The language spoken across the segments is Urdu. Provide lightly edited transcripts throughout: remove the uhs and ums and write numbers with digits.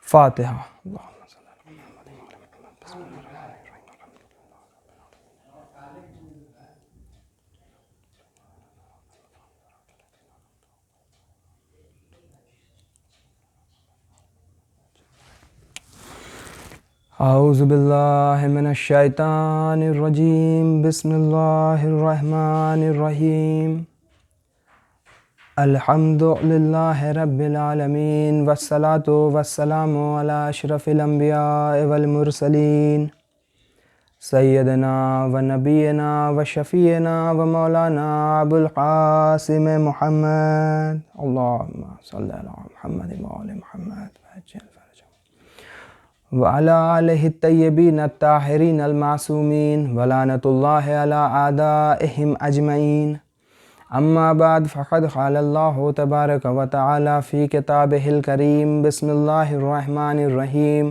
فاتحہ۔ اعوذ باللہ من الشیطان الرجیم، بسم اللہ الرحمن الرحیم۔ الحمد للہ رب العالمین، والصلاة والسلام علی اشرف الانبیاء والمرسلین، سیدنا و نبینا و شفیعنا و مولانا ابو القاسم محمد، اللہم صلی علی محمد و آل محمد وعلی آلہ الطیبین الطاہرین المعصومین، ولعنۃ اللہ علی اعدائہم اجمعین۔ اما بعد، فقد قال اللہ تبارک و تعالی فی کتابہ الکریم، بسم اللہ الرحمن الرحیم،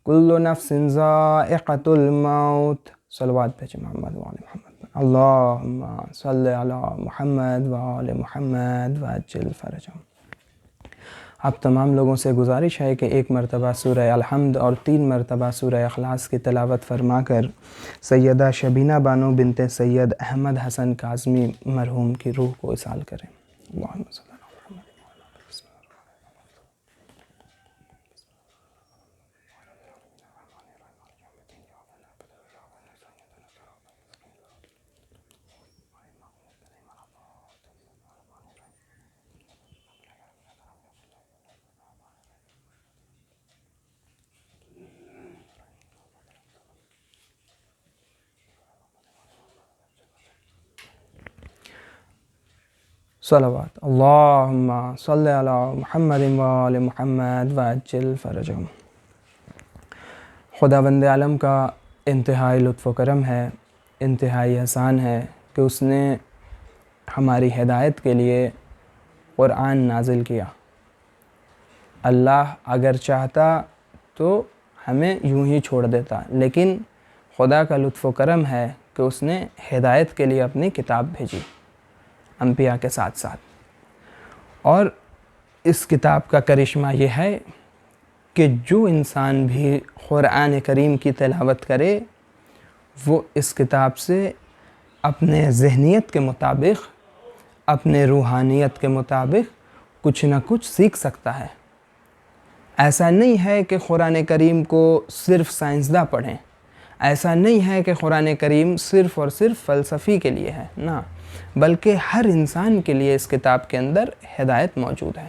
کل نفس ذائقۃ الموت۔ صلوات پہ محمد و آل محمد، اللہم صلی علی محمد و آل محمد وعجل فرجہم۔ آپ تمام لوگوں سے گزارش ہے کہ ایک مرتبہ سورہ الحمد اور 3 مرتبہ سورہ اخلاص کی تلاوت فرما کر سیدہ شبینہ بانو بنت سید احمد حسن کاظمی مرحوم کی روح کو اصال کریں۔ اللہم صلی اللہ علیہ وسلم۔ صلوات، اللہم صلی علی محمد و آل محمد وعجل فرجہم۔ خداوند عالم کا انتہائی لطف و کرم ہے، انتہائی احسان ہے کہ اس نے ہماری ہدایت کے لیے قرآن نازل کیا۔ اللہ اگر چاہتا تو ہمیں یوں ہی چھوڑ دیتا، لیکن خدا کا لطف و کرم ہے کہ اس نے ہدایت کے لیے اپنی کتاب بھیجی انبیاء کے ساتھ ساتھ۔ اور اس کتاب کا کرشمہ یہ ہے کہ جو انسان بھی قرآن کریم کی تلاوت کرے وہ اس کتاب سے اپنے ذہنیت کے مطابق، اپنے روحانیت کے مطابق کچھ نہ کچھ سیکھ سکتا ہے۔ ایسا نہیں ہے کہ قرآن کریم کو صرف سائنسداں پڑھیں، ایسا نہیں ہے کہ قرآن کریم صرف اور صرف فلسفی کے لیے ہے، نہ، بلکہ ہر انسان کے لیے اس کتاب کے اندر ہدایت موجود ہے۔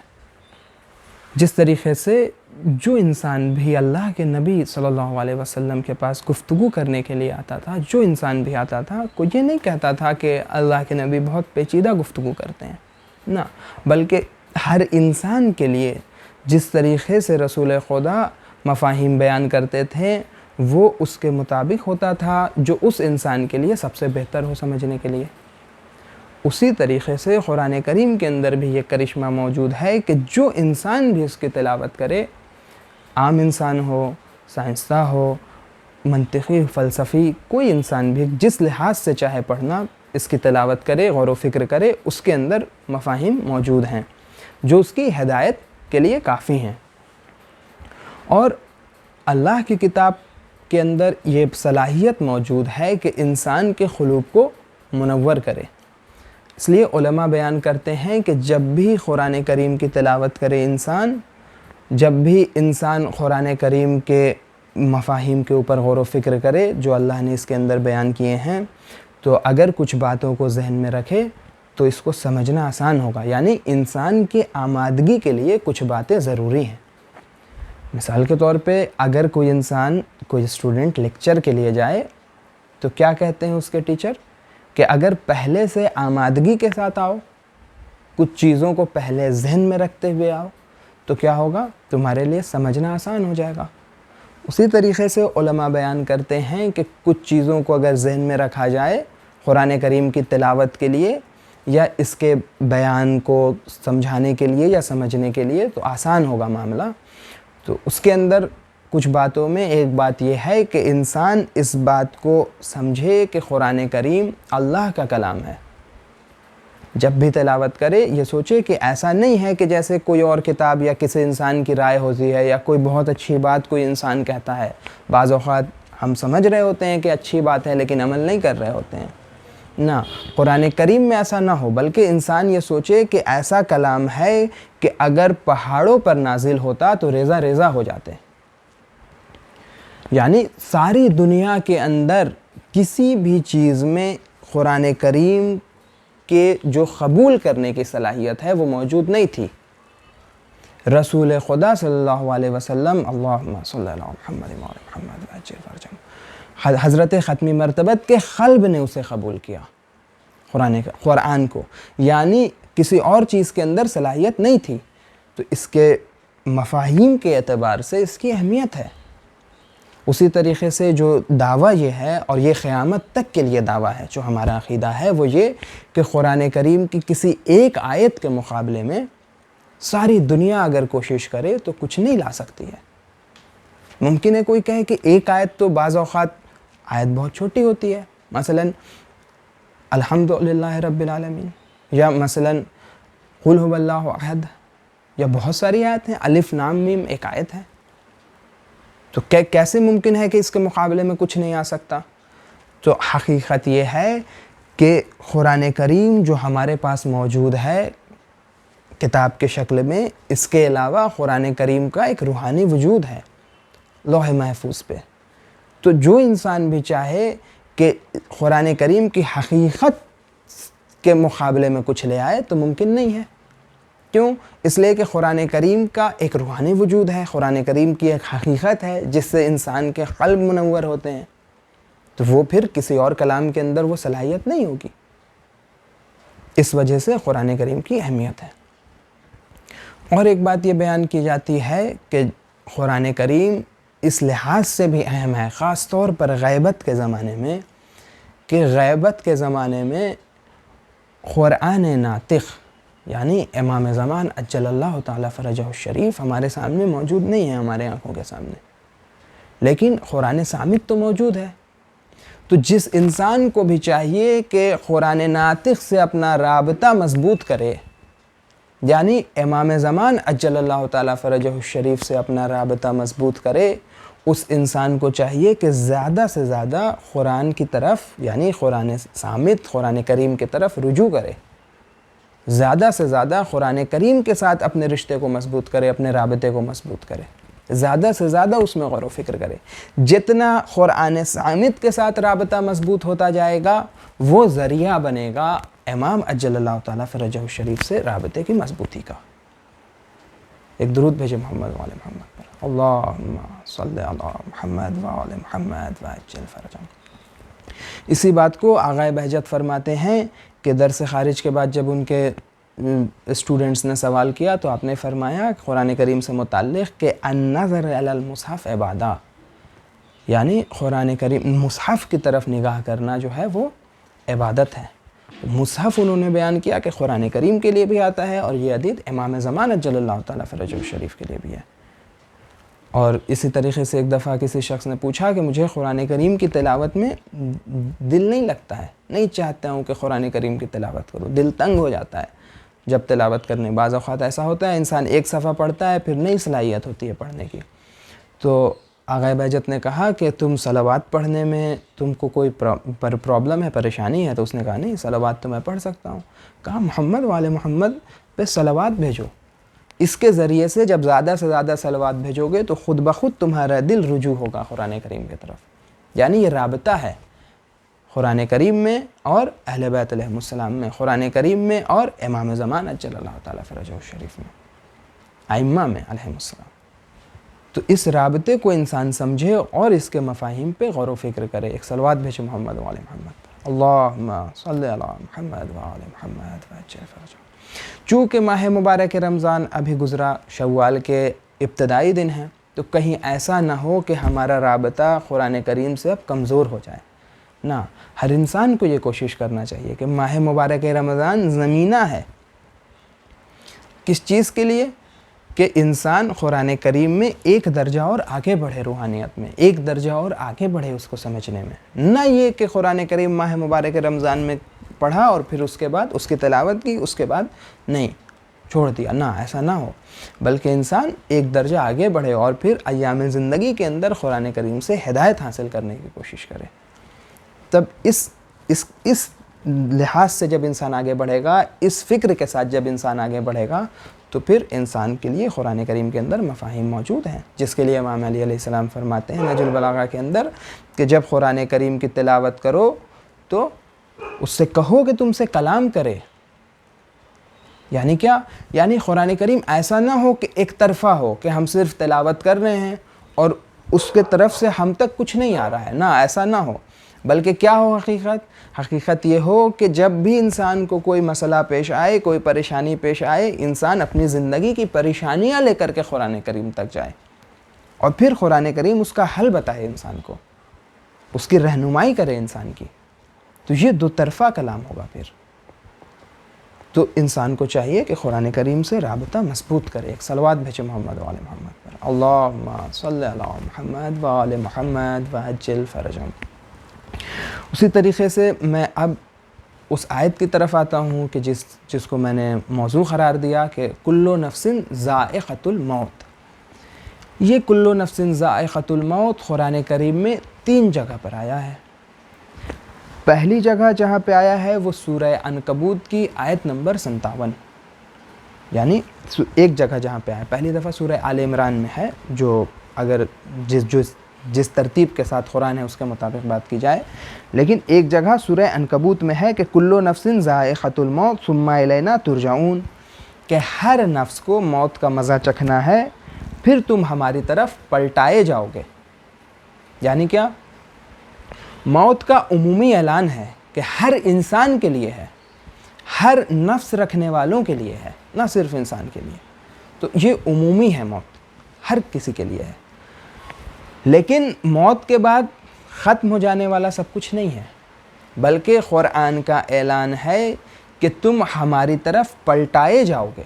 جس طریقے سے جو انسان بھی اللہ کے نبی صلی اللہ علیہ وسلم کے پاس گفتگو کرنے کے لیے آتا تھا، جو انسان بھی آتا تھا، کوئی یہ نہیں کہتا تھا کہ اللہ کے نبی بہت پیچیدہ گفتگو کرتے ہیں، نہ، بلکہ ہر انسان کے لیے جس طریقے سے رسول خدا مفاہیم بیان کرتے تھے وہ اس کے مطابق ہوتا تھا جو اس انسان کے لیے سب سے بہتر ہو سمجھنے کے لیے۔ اسی طریقے سے قرآن کریم کے اندر بھی یہ کرشمہ موجود ہے کہ جو انسان بھی اس کی تلاوت کرے، عام انسان ہو، سائنسداں ہو، منطقی، فلسفی، کوئی انسان بھی جس لحاظ سے چاہے پڑھنا، اس کی تلاوت کرے، غور و فکر کرے، اس کے اندر مفاہیم موجود ہیں جو اس کی ہدایت کے لیے کافی ہیں۔ اور اللہ کی کتاب کے اندر یہ صلاحیت موجود ہے کہ انسان کے قلوب کو منور کرے۔ اس لیے علماء بیان کرتے ہیں کہ جب بھی قرآن کریم کی تلاوت کرے انسان، جب بھی انسان قرآن کریم کے مفاہیم کے اوپر غور و فکر کرے جو اللہ نے اس کے اندر بیان کیے ہیں، تو اگر کچھ باتوں کو ذہن میں رکھے تو اس کو سمجھنا آسان ہوگا، یعنی انسان کی آمادگی کے لیے کچھ باتیں ضروری ہیں۔ مثال کے طور پہ اگر کوئی انسان، کوئی اسٹوڈنٹ لیکچر کے لیے جائے تو کیا کہتے ہیں اس کے ٹیچر کہ اگر پہلے سے آمادگی کے ساتھ آؤ، کچھ چیزوں کو پہلے ذہن میں رکھتے ہوئے آؤ، تو کیا ہوگا؟ تمہارے لیے سمجھنا آسان ہو جائے گا۔ اسی طریقے سے علماء بیان کرتے ہیں کہ کچھ چیزوں کو اگر ذہن میں رکھا جائے قرآن کریم کی تلاوت کے لیے یا اس کے بیان کو سمجھانے کے لیے یا سمجھنے کے لیے، تو آسان ہوگا معاملہ۔ تو اس کے اندر کچھ باتوں میں ایک بات یہ ہے کہ انسان اس بات کو سمجھے کہ قرآن کریم اللہ کا کلام ہے، جب بھی تلاوت کرے یہ سوچے کہ ایسا نہیں ہے کہ جیسے کوئی اور کتاب یا کسی انسان کی رائے ہوتی ہے یا کوئی بہت اچھی بات کوئی انسان کہتا ہے. بعض اوقات ہم سمجھ رہے ہوتے ہیں کہ اچھی بات ہے لیکن عمل نہیں کر رہے ہوتے ہیں. نہ، قرآن کریم میں ایسا نہ ہو، بلکہ انسان یہ سوچے کہ ایسا کلام ہے کہ اگر پہاڑوں پر نازل ہوتا تو ریزہ ریزہ ہو جاتے. یعنی ساری دنیا کے اندر کسی بھی چیز میں قرآن کریم کے جو قبول کرنے کی صلاحیت ہے وہ موجود نہیں تھی. رسول خدا صلی اللہ علیہ وسلم اللہم صلی اللہ محمد و علی محمد وعجل فرجہ حضرت ختمی مرتبت کے قلب نے اسے قبول کیا قرآن کو، یعنی کسی اور چیز کے اندر صلاحیت نہیں تھی. تو اس کے مفاہیم کے اعتبار سے اس کی اہمیت ہے. اسی طریقے سے جو دعویٰ یہ ہے، اور یہ قیامت تک کے لیے دعویٰ ہے جو ہمارا عقیدہ ہے، وہ یہ کہ قرآن کریم کی کسی ایک آیت کے مقابلے میں ساری دنیا اگر کوشش کرے تو کچھ نہیں لا سکتی ہے. ممکن ہے کوئی کہے کہ ایک آیت تو بعض اوقات آیت بہت چھوٹی ہوتی ہے، مثلا الحمدللہ رب العالمین، یا مثلا قل هو اللہ احد، یا بہت ساری آیت ہیں، الف لام میم ایک آیت ہے. تو کیسے ممکن ہے کہ اس کے مقابلے میں کچھ نہیں آ سکتا؟ تو حقیقت یہ ہے کہ قرآن کریم جو ہمارے پاس موجود ہے کتاب کے شکل میں، اس کے علاوہ قرآن کریم کا ایک روحانی وجود ہے لوح محفوظ پہ. تو جو انسان بھی چاہے کہ قرآن کریم کی حقیقت کے مقابلے میں کچھ لے آئے تو ممکن نہیں ہے. کیوں؟ اس لیے کہ قرآن کریم کا ایک روحانی وجود ہے، قرآن کریم کی ایک حقیقت ہے جس سے انسان کے قلب منور ہوتے ہیں. تو وہ پھر کسی اور کلام کے اندر وہ صلاحیت نہیں ہوگی. اس وجہ سے قرآن کریم کی اہمیت ہے. اور ایک بات یہ بیان کی جاتی ہے کہ قرآن کریم اس لحاظ سے بھی اہم ہے، خاص طور پر غیبت کے زمانے میں، کہ غیبت کے زمانے میں قرآن ناطق یعنی امام زمان عجل اللہ تعالیٰ فرجہ الشریف ہمارے سامنے موجود نہیں ہے، ہمارے آنکھوں کے سامنے، لیکن قرآن صامت تو موجود ہے. تو جس انسان کو بھی چاہیے کہ قرآن ناطق سے اپنا رابطہ مضبوط کرے، یعنی امام زمان عجل اللہ تعالیٰ فرجہ الشریف سے اپنا رابطہ مضبوط کرے، اس انسان کو چاہیے کہ زیادہ سے زیادہ قرآن کی طرف یعنی قرآن صامت قرآن کریم کی طرف رجوع کرے، زیادہ سے زیادہ قرآن کریم کے ساتھ اپنے رشتے کو مضبوط کرے، اپنے رابطے کو مضبوط کرے، زیادہ سے زیادہ اس میں غور و فکر کرے. جتنا قرآن صامت کے ساتھ رابطہ مضبوط ہوتا جائے گا وہ ذریعہ بنے گا امام عجل اللہ تعالیٰ فرجہ الشریف سے رابطے کی مضبوطی کا. ایک درود بھیجے محمد وعلی محمد پر. اللہم صلی علی محمد وعلی محمد وعجل فرجہ. اسی بات کو آغا بہجت فرماتے ہیں کہ درس خارج کے بعد جب ان کے اسٹوڈنٹس نے سوال کیا تو آپ نے فرمایا قرآن کریم سے متعلق کہ النظر علی المصحف عبادہ، یعنی قرآن کریم مصحف کی طرف نگاہ کرنا جو ہے وہ عبادت ہے. مصحف انہوں نے بیان کیا کہ قرآن کریم کے لیے بھی آتا ہے، اور یہ حدیث امام زمان عجل اللہ تعالیٰ فرجہ الشریف کے لیے بھی ہے. اور اسی طریقے سے ایک دفعہ کسی شخص نے پوچھا کہ مجھے قرآن کریم کی تلاوت میں دل نہیں لگتا ہے، نہیں چاہتا ہوں کہ قرآن کریم کی تلاوت کروں، دل تنگ ہو جاتا ہے جب تلاوت کرنے. بعض اوقات ایسا ہوتا ہے انسان ایک صفحہ پڑھتا ہے پھر نئی صلاحیت ہوتی ہے پڑھنے کی. تو آغا بہجت نے کہا کہ تم صلوات پڑھنے میں تم کو کوئی پرابلم ہے، پریشانی ہے؟ تو اس نے کہا نہیں، صلوات تو میں پڑھ سکتا ہوں. کہا محمد والے محمد پہ صلوات بھیجو، اس کے ذریعے سے جب زیادہ سے زیادہ صلوات بھیجو گے تو خود بخود تمہارا دل رجوع ہوگا قرآن کریم کی طرف. یعنی یہ رابطہ ہے قرآن کریم میں اور اہل بیت علیہ السلام میں، قرآن کریم میں اور امام زمان عجل اللہ تعالیٰ فرجہ الشریف میں، ائمہ میں علیہ السلام. تو اس رابطے کو انسان سمجھے اور اس کے مفاہیم پہ غور و فکر کرے. ایک صلوات بھیجے محمد وعلی محمد پر. اللہم صلی علی محمد وعلی محمد وعجل فرجہ. چونکہ ماہ مبارک رمضان ابھی گزرا، شوال کے ابتدائی دن ہیں، تو کہیں ایسا نہ ہو کہ ہمارا رابطہ قرآن کریم سے اب کمزور ہو جائے. نہ، ہر انسان کو یہ کوشش کرنا چاہیے کہ ماہ مبارک رمضان زمینہ ہے. کس چیز کے لیے؟ کہ انسان قرآن کریم میں ایک درجہ اور آگے بڑھے، روحانیت میں ایک درجہ اور آگے بڑھے اس کو سمجھنے میں. نہ یہ کہ قرآن کریم ماہ مبارک رمضان میں پڑھا اور پھر اس کے بعد اس کی تلاوت کی، اس کے بعد نہیں چھوڑ دیا، نہ ایسا نہ ہو، بلکہ انسان ایک درجہ آگے بڑھے اور پھر ایام زندگی کے اندر قرآن کریم سے ہدایت حاصل کرنے کی کوشش کرے۔ تب اس لحاظ سے جب انسان آگے بڑھے گا، اس فکر کے ساتھ جب انسان آگے بڑھے گا، تو پھر انسان کے لیے قرآن کریم کے اندر مفاہیم موجود ہیں، جس کے لیے امام علی علیہ السلام فرماتے ہیں نہج البلاغہ کے اندر کہ جب قرآن کریم کی تلاوت کرو تو اس سے کہو کہ تم سے کلام کرے۔ یعنی کیا؟ یعنی قرآن کریم ایسا نہ ہو کہ ایک طرفہ ہو کہ ہم صرف تلاوت کر رہے ہیں اور اس کے طرف سے ہم تک کچھ نہیں آ رہا ہے، نہ ایسا نہ ہو، بلکہ کیا ہو حقیقت یہ ہو کہ جب بھی انسان کو کوئی مسئلہ پیش آئے، کوئی پریشانی پیش آئے، انسان اپنی زندگی کی پریشانیاں لے کر کے قرآن کریم تک جائے اور پھر قرآن کریم اس کا حل بتائے انسان کو، اس کی رہنمائی کرے انسان کی، تو یہ دو طرفہ کلام ہوگا۔ پھر تو انسان کو چاہیے کہ قرآن کریم سے رابطہ مضبوط کرے۔ ایک صلوات بھیجے محمد و آل محمد پر، اللہم صلی علی محمد و آل محمد وعجل فرجہم۔ اسی طریقے سے میں اب اس آیت کی طرف آتا ہوں کہ جس کو میں نے موضوع قرار دیا کہ کل نفس ذائقۃ الموت۔ یہ کل نفس ذائقۃ الموت قرآن کریم میں 3 جگہ پر آیا ہے۔ پہلی جگہ جہاں پہ آیا ہے وہ سورہ عنکبوت کی آیت نمبر 57، یعنی ایک جگہ جہاں پہ آیا پہلی دفعہ سورہ آل عمران میں ہے، جو اگر جس ترتیب کے ساتھ قرآن ہے اس کے مطابق بات کی جائے، لیکن ایک جگہ سورہ عنکبوت میں ہے کہ کل نفس ذائقۃ الموت ثم الینا ترجعون، کہ ہر نفس کو موت کا مزہ چکھنا ہے، پھر تم ہماری طرف پلٹائے جاؤ گے۔ یعنی کیا؟ موت کا عمومی اعلان ہے کہ ہر انسان کے لیے ہے، ہر نفس رکھنے والوں کے لیے ہے، نہ صرف انسان کے لیے۔ تو یہ عمومی ہے، موت ہر کسی کے لیے ہے، لیکن موت کے بعد ختم ہو جانے والا سب کچھ نہیں ہے، بلکہ قرآن کا اعلان ہے کہ تم ہماری طرف پلٹائے جاؤ گے۔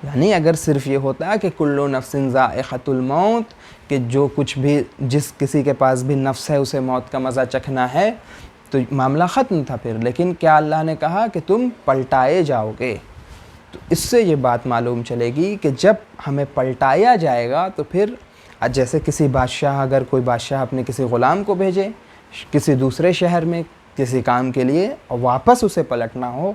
یعنی اگر صرف یہ ہوتا کہ کل نفس ذائقۃ الموت، کہ جو کچھ بھی جس کسی کے پاس بھی نفس ہے اسے موت کا مزہ چکھنا ہے، تو معاملہ ختم تھا پھر، لیکن کیا اللہ نے کہا کہ تم پلٹائے جاؤ گے۔ تو اس سے یہ بات معلوم چلے گی کہ جب ہمیں پلٹایا جائے گا تو پھر جیسے کسی بادشاہ، اگر کوئی بادشاہ اپنے کسی غلام کو بھیجے کسی دوسرے شہر میں کسی کام کے لیے اور واپس اسے پلٹنا ہو،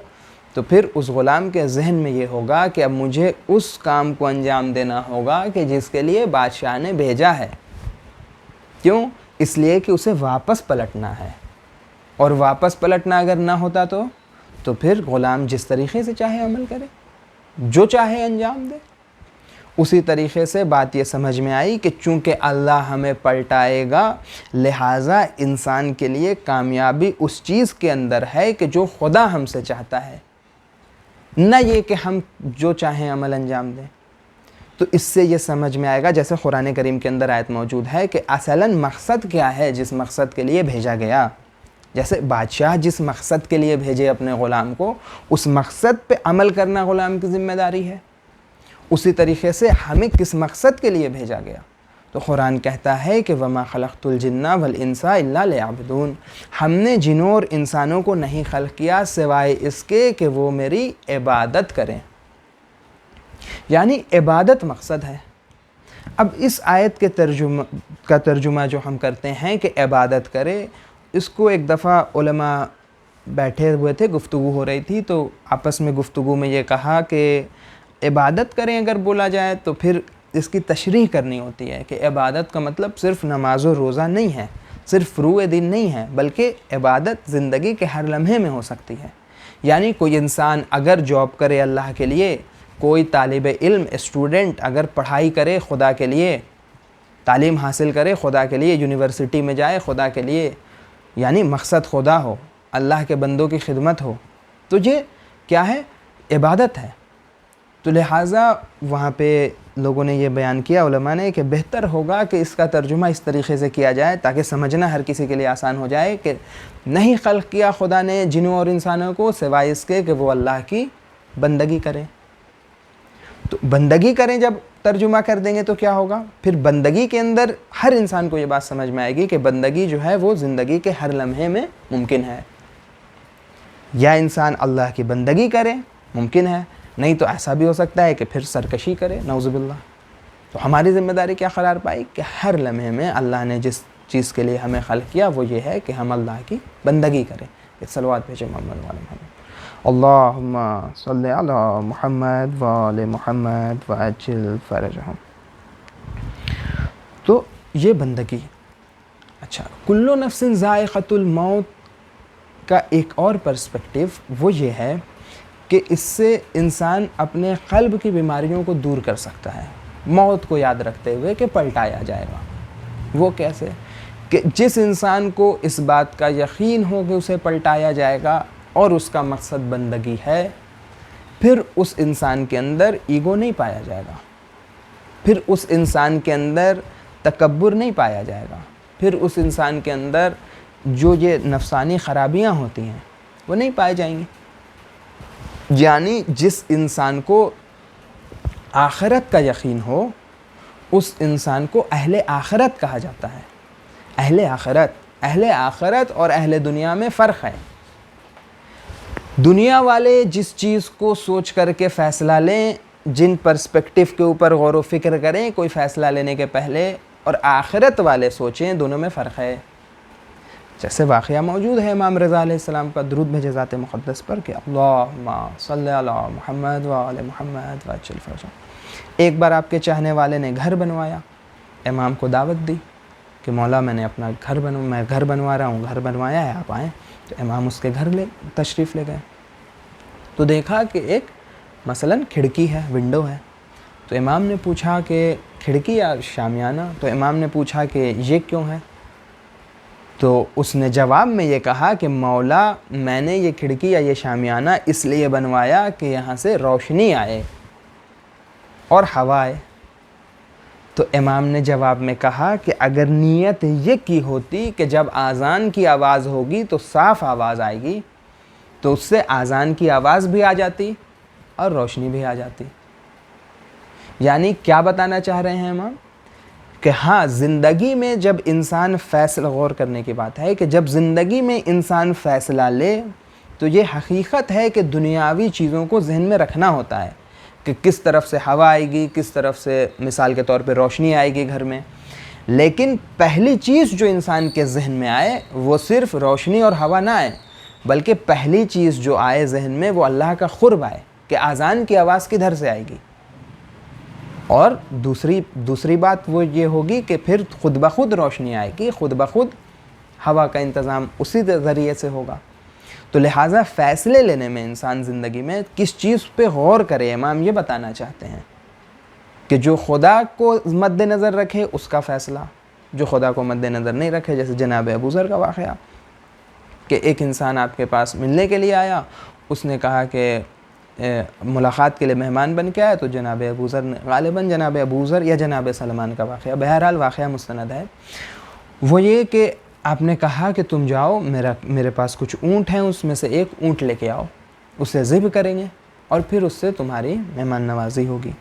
تو پھر اس غلام کے ذہن میں یہ ہوگا کہ اب مجھے اس کام کو انجام دینا ہوگا کہ جس کے لیے بادشاہ نے بھیجا ہے۔ کیوں؟ اس لیے کہ اسے واپس پلٹنا ہے، اور واپس پلٹنا اگر نہ ہوتا تو پھر غلام جس طریقے سے چاہے عمل کرے، جو چاہے انجام دے۔ اسی طریقے سے بات یہ سمجھ میں آئی کہ چونکہ اللہ ہمیں پلٹائے گا، لہٰذا انسان کے لیے کامیابی اس چیز کے اندر ہے کہ جو خدا ہم سے چاہتا ہے، نہ یہ کہ ہم جو چاہیں عمل انجام دیں۔ تو اس سے یہ سمجھ میں آئے گا، جیسے قرآن کریم کے اندر آیت موجود ہے کہ اصلاً مقصد کیا ہے جس مقصد کے لیے بھیجا گیا۔ جیسے بادشاہ جس مقصد کے لیے بھیجے اپنے غلام کو، اس مقصد پہ عمل کرنا غلام کی ذمہ داری ہے۔ اسی طریقے سے ہمیں کس مقصد کے لیے بھیجا گیا؟ تو قرآن کہتا ہے کہ وَمَا خَلَقْتُ الْجِنَّ وَالْإِنسَ إِلَّا لِيَعْبُدُونَ، ہم نے جنوں اور انسانوں کو نہیں خلق کیا سوائے اس کے کہ وہ میری عبادت کریں۔ یعنی عبادت مقصد ہے۔ اب اس آیت کے ترجمہ جو ہم کرتے ہیں کہ عبادت کرے، اس کو ایک دفعہ علماء بیٹھے ہوئے تھے، گفتگو ہو رہی تھی، تو آپس میں گفتگو میں یہ کہا کہ عبادت کریں اگر بولا جائے تو پھر اس کی تشریح کرنی ہوتی ہے کہ عبادت کا مطلب صرف نماز و روزہ نہیں ہے، صرف فروع دین نہیں ہے، بلکہ عبادت زندگی کے ہر لمحے میں ہو سکتی ہے۔ یعنی کوئی انسان اگر جاب کرے اللہ کے لیے، کوئی طالب علم اسٹوڈنٹ اگر پڑھائی کرے خدا کے لیے، تعلیم حاصل کرے خدا کے لیے، یونیورسٹی میں جائے خدا کے لیے، یعنی مقصد خدا ہو، اللہ کے بندوں کی خدمت ہو، تو یہ کیا ہے؟ عبادت ہے۔ تو لہٰذا وہاں پہ لوگوں نے یہ بیان کیا علماء نے کہ بہتر ہوگا کہ اس کا ترجمہ اس طریقے سے کیا جائے تاکہ سمجھنا ہر کسی کے لیے آسان ہو جائے کہ نہیں خلق کیا خدا نے جنوں اور انسانوں کو سوائے اس کے کہ وہ اللہ کی بندگی کریں۔ تو بندگی کریں جب ترجمہ کر دیں گے تو کیا ہوگا؟ پھر بندگی کے اندر ہر انسان کو یہ بات سمجھ میں آئے گی کہ بندگی جو ہے وہ زندگی کے ہر لمحے میں ممکن ہے۔ یا انسان اللہ کی بندگی کرے، ممکن ہے، نہیں تو ایسا بھی ہو سکتا ہے کہ پھر سرکشی کرے، نعوذ باللہ۔ تو ہماری ذمہ داری کیا قرار پائی کہ ہر لمحے میں اللہ نے جس چیز کے لیے ہمیں خلق کیا وہ یہ ہے کہ ہم اللہ کی بندگی کریں۔ ایک صلوات بھیجیں محمد وعلی محمد۔ اللہم صلی علی محمد وعلی محمد وعجل فرجہم۔ تو یہ بندگی۔ اچھا، کل نفس ذائقۃ الموت کا ایک اور پرسپیکٹیو وہ یہ ہے کہ اس سے انسان اپنے قلب کی بیماریوں کو دور کر سکتا ہے، موت کو یاد رکھتے ہوئے کہ پلٹایا جائے گا۔ وہ کیسے؟ کہ جس انسان کو اس بات کا یقین ہو کہ اسے پلٹایا جائے گا اور اس کا مقصد بندگی ہے، پھر اس انسان کے اندر ایگو نہیں پایا جائے گا، پھر اس انسان کے اندر تکبر نہیں پایا جائے گا، پھر اس انسان کے اندر جو یہ نفسانی خرابیاں ہوتی ہیں وہ نہیں پائے جائیں گی۔ یعنی جس انسان کو آخرت کا یقین ہو اس انسان کو اہل آخرت کہا جاتا ہے۔ اہل آخرت اور اہل دنیا میں فرق ہے۔ دنیا والے جس چیز کو سوچ کر کے فیصلہ لیں، جن پرسپیکٹیو کے اوپر غور و فکر کریں کوئی فیصلہ لینے کے پہلے، اور آخرت والے سوچیں، دونوں میں فرق ہے۔ جیسے واقعہ موجود ہے امام رضا علیہ السلام کا، درود بھیجے ذات مقدس پر کہ اللہم صلی علی محمد وعلی محمد وعجل فرجہم۔ ایک بار آپ کے چاہنے والے نے گھر بنوایا، امام کو دعوت دی کہ مولا میں نے اپنا گھر بنوا رہا ہوں، گھر بنوایا ہے، آپ آئیں۔ تو امام اس کے گھر تشریف لے گئے، تو دیکھا کہ ایک مثلاً کھڑکی ہے، ونڈو ہے۔ تو امام نے پوچھا کہ کھڑکی یا شامیانہ؟ تو امام نے پوچھا کہ یہ کیوں ہے؟ تو اس نے جواب میں یہ کہا کہ مولا میں نے یہ کھڑکی یا یہ شامیانہ اس لیے بنوایا کہ یہاں سے روشنی آئے اور ہوا آئے۔ تو امام نے جواب میں کہا کہ اگر نیت یہ کی ہوتی کہ جب اذان کی آواز ہوگی تو صاف آواز آئے گی، تو اس سے اذان کی آواز بھی آ جاتی اور روشنی بھی آ جاتی۔ یعنی کیا بتانا چاہ رہے ہیں امام؟ کہ ہاں، زندگی میں جب انسان فیصلہ، غور کرنے کی بات ہے کہ جب زندگی میں انسان فیصلہ لے تو یہ حقیقت ہے کہ دنیاوی چیزوں کو ذہن میں رکھنا ہوتا ہے کہ کس طرف سے ہوا آئے گی، کس طرف سے مثال کے طور پہ روشنی آئے گی گھر میں، لیکن پہلی چیز جو انسان کے ذہن میں آئے وہ صرف روشنی اور ہوا نہ آئے، بلکہ پہلی چیز جو آئے ذہن میں وہ اللہ کا قرب آئے کہ اذان کی آواز کدھر سے آئے گی۔ اور دوسری بات وہ یہ ہوگی کہ پھر خود بخود روشنی آئے گی، خود بخود ہوا کا انتظام اسی ذریعے سے ہوگا۔ تو لہٰذا فیصلے لینے میں انسان زندگی میں کس چیز پہ غور کرے، امام یہ بتانا چاہتے ہیں کہ جو خدا کو مد نظر رکھے اس کا فیصلہ، جو خدا کو مد نظر نہیں رکھے، جیسے جناب ابو ذر کا واقعہ کہ ایک انسان آپ کے پاس ملنے کے لیے آیا، اس نے کہا کہ ملاقات کے لیے مہمان بن کے آیا، تو جناب ابو ذر نے، غالباً جناب ابو ذر یا جناب سلمان کا واقعہ، بہرحال واقعہ مستند ہے، وہ یہ کہ آپ نے کہا کہ تم جاؤ، میرے پاس کچھ اونٹ ہیں، اس میں سے ایک اونٹ لے کے آؤ، اسے ذبح کریں گے اور پھر اس سے تمہاری مہمان نوازی ہوگی۔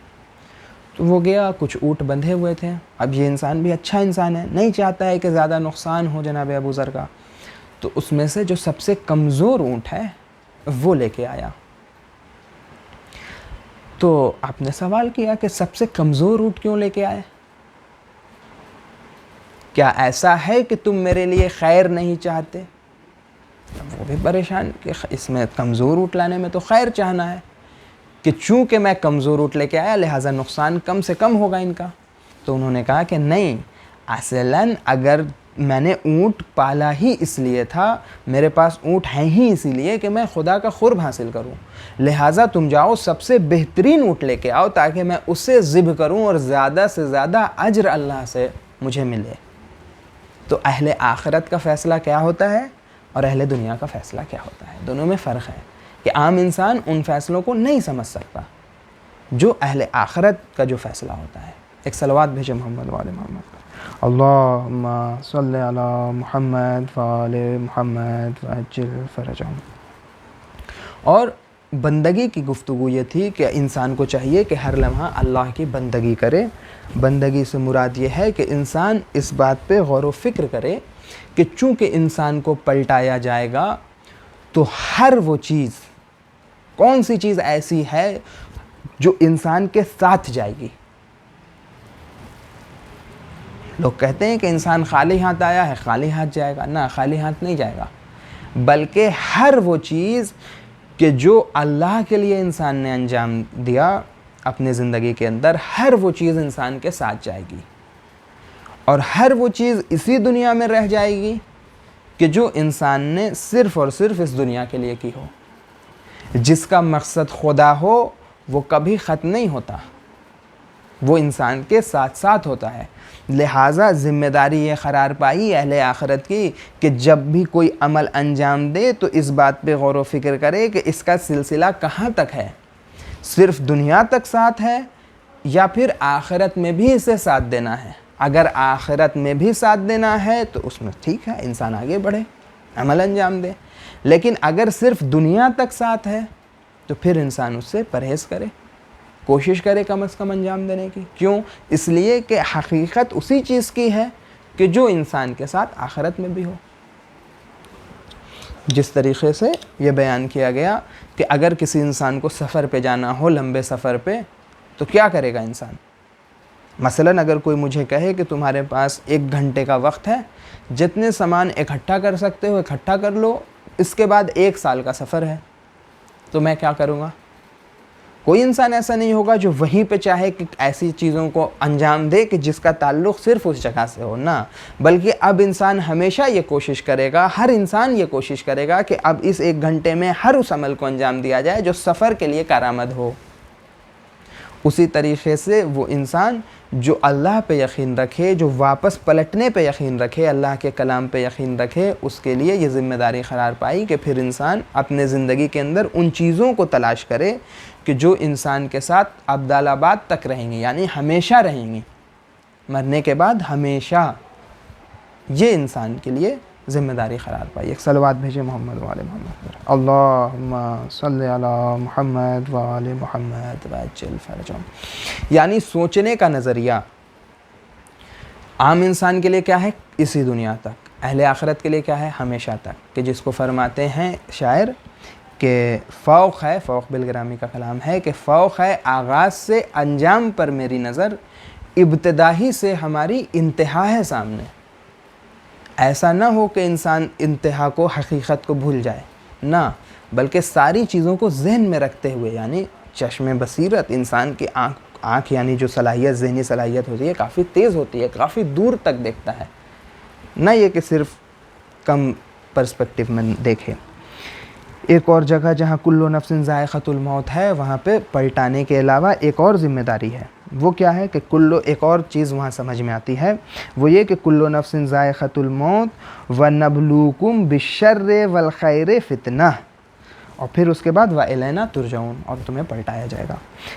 تو وہ گیا، کچھ اونٹ بندھے ہوئے تھے۔ اب یہ انسان بھی اچھا انسان ہے، نہیں چاہتا ہے کہ زیادہ نقصان ہو جناب ابو ذر کا، تو اس میں سے جو سب سے کمزور اونٹ ہے وہ لے کے آیا۔ تو آپ نے سوال کیا کہ سب سے کمزور اونٹ کیوں لے کے آئے؟ کیا ایسا ہے کہ تم میرے لیے خیر نہیں چاہتے؟ وہ بھی پریشان کہ اس میں کمزور اونٹ لانے میں تو خیر چاہنا ہے، کہ چونکہ میں کمزور اونٹ لے کے آیا لہٰذا نقصان کم سے کم ہوگا ان کا۔ تو انہوں نے کہا کہ نہیں، اصلاً اگر میں نے اونٹ پالا ہی اس لیے تھا، میرے پاس اونٹ ہیں ہی اسی لیے کہ میں خدا کا قرب حاصل کروں، لہٰذا تم جاؤ سب سے بہترین اونٹ لے کے آؤ تاکہ میں اسے ذبح کروں اور زیادہ سے زیادہ اجر اللہ سے مجھے ملے۔ تو اہل آخرت کا فیصلہ کیا ہوتا ہے اور اہل دنیا کا فیصلہ کیا ہوتا ہے، دونوں میں فرق ہے کہ عام انسان ان فیصلوں کو نہیں سمجھ سکتا جو اہل آخرت کا جو فیصلہ ہوتا ہے۔ ایک صلوات بھیجے محمد وعلی محمد۔ اللہم صلی علی محمد وعلی محمد وعجل فرجہم۔ اور بندگی کی گفتگو یہ تھی کہ انسان کو چاہیے کہ ہر لمحہ اللہ کی بندگی کرے۔ بندگی سے مراد یہ ہے کہ انسان اس بات پہ غور و فکر کرے کہ چونکہ انسان کو پلٹایا جائے گا تو ہر وہ چیز، کون سی چیز ایسی ہے جو انسان کے ساتھ جائے گی؟ لوگ کہتے ہیں کہ انسان خالی ہاتھ آیا ہے خالی ہاتھ جائے گا. نہ، خالی ہاتھ نہیں جائے گا، بلکہ ہر وہ چیز کہ جو اللہ کے لیے انسان نے انجام دیا اپنے زندگی کے اندر، ہر وہ چیز انسان کے ساتھ جائے گی. اور ہر وہ چیز اسی دنیا میں رہ جائے گی کہ جو انسان نے صرف اور صرف اس دنیا کے لیے کی ہو. جس کا مقصد خدا ہو وہ کبھی ختم نہیں ہوتا، وہ انسان کے ساتھ ساتھ ہوتا ہے. لہٰذا ذمہ داری یہ قرار پائی اہل آخرت کی کہ جب بھی کوئی عمل انجام دے تو اس بات پہ غور و فکر کرے کہ اس کا سلسلہ کہاں تک ہے. صرف دنیا تک ساتھ ہے یا پھر آخرت میں بھی اسے ساتھ دینا ہے. اگر آخرت میں بھی ساتھ دینا ہے تو اس میں ٹھیک ہے، انسان آگے بڑھے، عمل انجام دے. لیکن اگر صرف دنیا تک ساتھ ہے تو پھر انسان اس سے پرہیز کرے، کوشش کرے کم از کم انجام دینے کی. کیوں؟ اس لیے کہ حقیقت اسی چیز کی ہے کہ جو انسان کے ساتھ آخرت میں بھی ہو. جس طریقے سے یہ بیان کیا گیا کہ اگر کسی انسان کو سفر پہ جانا ہو، لمبے سفر پہ، تو کیا کرے گا انسان؟ مثلاً اگر کوئی مجھے کہے کہ تمہارے پاس 1 گھنٹے کا وقت ہے، جتنے سامان اکٹھا کر سکتے ہو اکٹھا کر لو، اس کے بعد 1 سال کا سفر ہے، تو میں کیا کروں گا؟ کوئی انسان ایسا نہیں ہوگا جو وہیں پہ چاہے کہ ایسی چیزوں کو انجام دے کہ جس کا تعلق صرف اس جگہ سے ہو. نہ، بلکہ اب انسان ہمیشہ یہ کوشش کرے گا، ہر انسان یہ کوشش کرے گا کہ اب اس 1 گھنٹے میں ہر اس عمل کو انجام دیا جائے جو سفر کے لیے کارآمد ہو. اسی طریقے سے وہ انسان جو اللہ پہ یقین رکھے، جو واپس پلٹنے پہ یقین رکھے، اللہ کے کلام پہ یقین رکھے، اس کے لیے یہ ذمہ داری قرار پائی کہ پھر انسان اپنے زندگی کے اندر ان چیزوں کو تلاش کرے کہ جو انسان کے ساتھ ابدالآباد تک رہیں گی، یعنی ہمیشہ رہیں گی، مرنے کے بعد ہمیشہ. یہ انسان کے لیے ذمہ داری قرار پائی. ایک صلوات بھیجے محمد وآل محمد. اللہم صلی علی محمد وآل محمد وعجل فرجہم. یعنی سوچنے کا نظریہ عام انسان کے لیے کیا ہے؟ اسی دنیا تک. اہل آخرت کے لیے کیا ہے؟ ہمیشہ تک. کہ جس کو فرماتے ہیں شاعر کہ فوق ہے، فوق بالگرامی کا کلام ہے کہ فوق ہے آغاز سے انجام پر میری نظر، ابتدائی سے ہماری انتہا ہے سامنے. ایسا نہ ہو کہ انسان انتہا کو، حقیقت کو بھول جائے، نہ، بلکہ ساری چیزوں کو ذہن میں رکھتے ہوئے، یعنی چشم بصیرت، انسان کی آنکھ یعنی جو صلاحیت، ذہنی صلاحیت ہوتی ہے کافی تیز ہوتی ہے، کافی دور تک دیکھتا ہے، نہ یہ کہ صرف کم پرسپیکٹیو میں دیکھے. ایک اور جگہ جہاں کل نفس ذائقۃ الموت ہے، وہاں پہ پلٹانے کے علاوہ ایک اور ذمہ داری ہے. وہ کیا ہے کہ ایک اور چیز وہاں سمجھ میں آتی ہے، وہ یہ کہ کل نفس ذائقۃ الموت ونبلوکم بالشر والخیر فتنہ، اور پھر اس کے بعد وَإِلَيْنَا تُرْجَعُونَ، اور تمہیں پلٹایا جائے گا.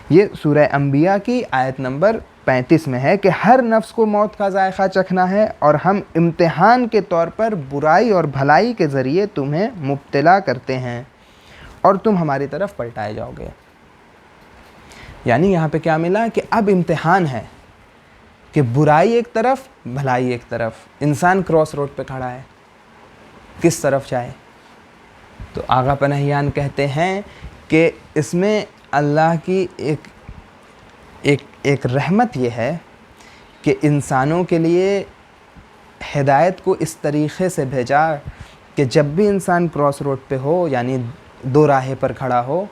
یہ سورہ انبیاء کی آیت نمبر 35 میں ہے کہ ہر نفس کو موت کا ذائقہ چکھنا ہے اور ہم امتحان کے طور پر برائی اور بھلائی کے ذریعے تمہیں مبتلا کرتے ہیں اور تم ہماری طرف پلٹائے جاؤ گے. یعنی یہاں پہ کیا ملا کہ اب امتحان ہے کہ برائی ایک طرف، بھلائی ایک طرف. انسان کراس روڈ پہ کھڑا ہے، کس طرف جائے؟ تو آغا پناہیان کہتے ہیں کہ اس میں اللہ کی ایک رحمت یہ ہے کہ انسانوں کے لیے ہدایت کو اس طریقے سے بھیجا کہ جب بھی انسان کراس روڈ پہ ہو، یعنی 2 راہیں پر کھڑا ہو،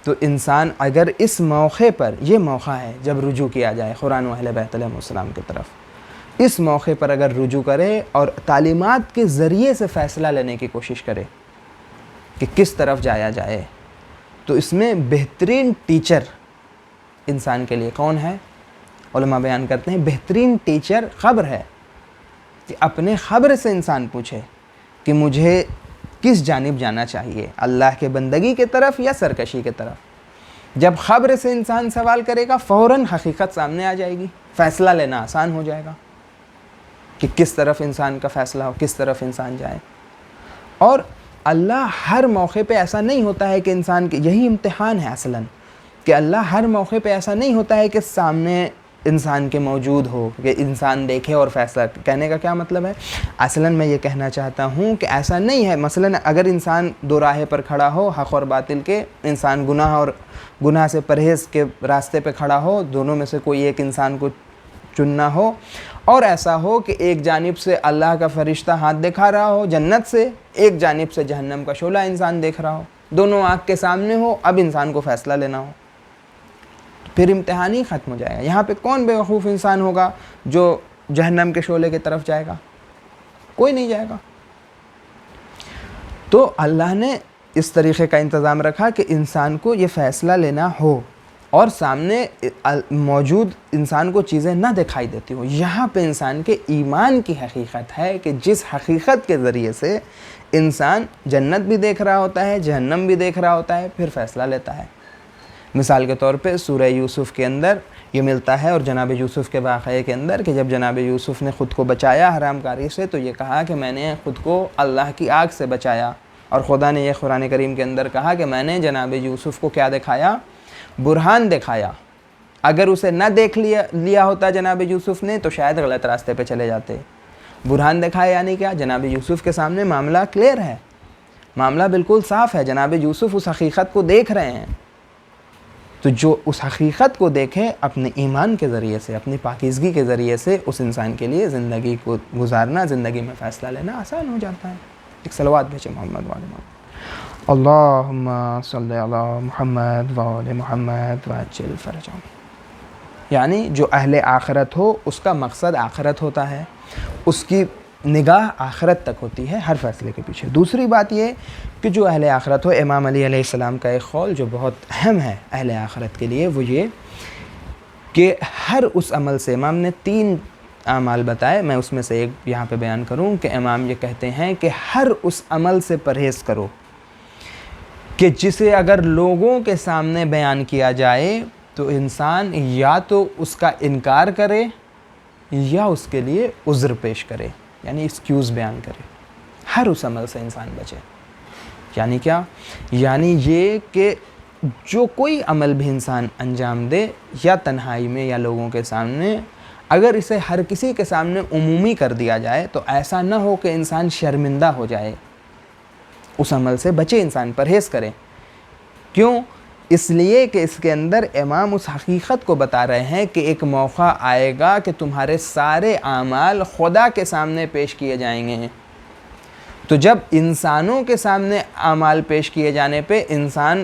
تو انسان اگر اس موقع پر، یہ موقع ہے جب رجوع کیا جائے قرآن و اہل بیت علیہ السلام کی طرف، اس موقع پر اگر رجوع کرے اور تعلیمات کے ذریعے سے فیصلہ لینے کی کوشش کرے کہ کس طرف جایا جائے، تو اس میں بہترین ٹیچر انسان کے لیے کون ہے؟ علماء بیان کرتے ہیں بہترین ٹیچر خبر ہے. کہ اپنے خبر سے انسان پوچھے کہ مجھے کس جانب جانا چاہیے، اللہ کے بندگی کے طرف یا سرکشی کے طرف. جب خبر سے انسان سوال کرے گا فوراً حقیقت سامنے آ جائے گی، فیصلہ لینا آسان ہو جائے گا کہ کس طرف انسان کا فیصلہ ہو، کس طرف انسان جائے. اور اللہ ہر موقع پہ ایسا نہیں ہوتا ہے کہ انسان کے، یہی امتحان ہے اصلاً، کہ اللہ ہر موقع پہ ایسا نہیں ہوتا ہے کہ سامنے انسان کے موجود ہو کہ انسان دیکھے اور فیصلہ. کہنے کا کیا مطلب ہے؟ اصلاً میں یہ کہنا چاہتا ہوں کہ ایسا نہیں ہے. مثلاً اگر انسان دو راہے پر کھڑا ہو، حق اور باطل کے، انسان گناہ سے پرہیز کے راستے پہ کھڑا ہو، دونوں میں سے کوئی ایک انسان کو چننا ہو، اور ایسا ہو کہ ایک جانب سے اللہ کا فرشتہ ہاتھ دکھا رہا ہو جنت سے، ایک جانب سے جہنم کا شعلہ انسان دیکھ رہا ہو، دونوں آنکھ کے سامنے ہو، اب انسان کو فیصلہ لینا ہو، پھر امتحان ہی ختم ہو جائے گا. یہاں پہ کون بیوقوف انسان ہوگا جو جہنم کے شعلے کی طرف جائے گا؟ کوئی نہیں جائے گا. تو اللہ نے اس طریقے کا انتظام رکھا کہ انسان کو یہ فیصلہ لینا ہو اور سامنے موجود انسان کو چیزیں نہ دکھائی دیتی ہوں. یہاں پہ انسان کے ایمان کی حقیقت ہے کہ جس حقیقت کے ذریعے سے انسان جنت بھی دیکھ رہا ہوتا ہے، جہنم بھی دیکھ رہا ہوتا ہے، پھر فیصلہ لیتا ہے. مثال کے طور پہ سورہ یوسف کے اندر یہ ملتا ہے، اور جناب یوسف کے واقعے کے اندر کہ جب جناب یوسف نے خود کو بچایا حرام کاری سے، تو یہ کہا کہ میں نے خود کو اللہ کی آگ سے بچایا. اور خدا نے یہ قرآن کریم کے اندر کہا کہ میں نے جناب یوسف کو کیا دکھایا؟ برہان دکھایا. اگر اسے نہ دیکھ لیا ہوتا جناب یوسف نے تو شاید غلط راستے پہ چلے جاتے. برہان دکھایا یعنی کیا؟ جناب یوسف کے سامنے معاملہ کلیئر ہے، معاملہ بالکل صاف ہے. جناب یوسف اس حقیقت کو دیکھ رہے ہیں. تو جو اس حقیقت کو دیکھے اپنے ایمان کے ذریعے سے، اپنی پاکیزگی کے ذریعے سے، اس انسان کے لیے زندگی کو گزارنا، زندگی میں فیصلہ لینا آسان ہو جاتا ہے. ایک صلوات بھیجے محمد وعلی محمد. اللہم صلی علی محمد وعلی محمد وعجل فرجہم. یعنی جو اہل آخرت ہو اس کا مقصد آخرت ہوتا ہے، اس کی نگاہ آخرت تک ہوتی ہے ہر فیصلے کے پیچھے. دوسری بات یہ کہ جو اہل آخرت ہو، امام علی علیہ السلام کا ایک قول جو بہت اہم ہے اہل آخرت کے لیے، وہ یہ کہ ہر اس عمل سے، امام نے 3 اعمال بتائے، میں اس میں سے ایک یہاں پہ بیان کروں کہ امام یہ کہتے ہیں کہ ہر اس عمل سے پرہیز کرو کہ جسے اگر لوگوں کے سامنے بیان کیا جائے تو انسان یا تو اس کا انکار کرے یا اس کے لیے عذر پیش کرے، یعنی ایکسکیوز بیان کرے. ہر اس عمل سے انسان بچے. یعنی کیا؟ یعنی یہ کہ جو کوئی عمل بھی انسان انجام دے، یا تنہائی میں یا لوگوں کے سامنے، اگر اسے ہر کسی کے سامنے عمومی کر دیا جائے تو ایسا نہ ہو کہ انسان شرمندہ ہو جائے. اس عمل سے بچے، انسان پرہیز کرے. کیوں؟ اس لیے کہ اس کے اندر امام اس حقیقت کو بتا رہے ہیں کہ ایک موقع آئے گا کہ تمہارے سارے اعمال خدا کے سامنے پیش کیے جائیں گے. تو جب انسانوں کے سامنے اعمال پیش کیے جانے پہ انسان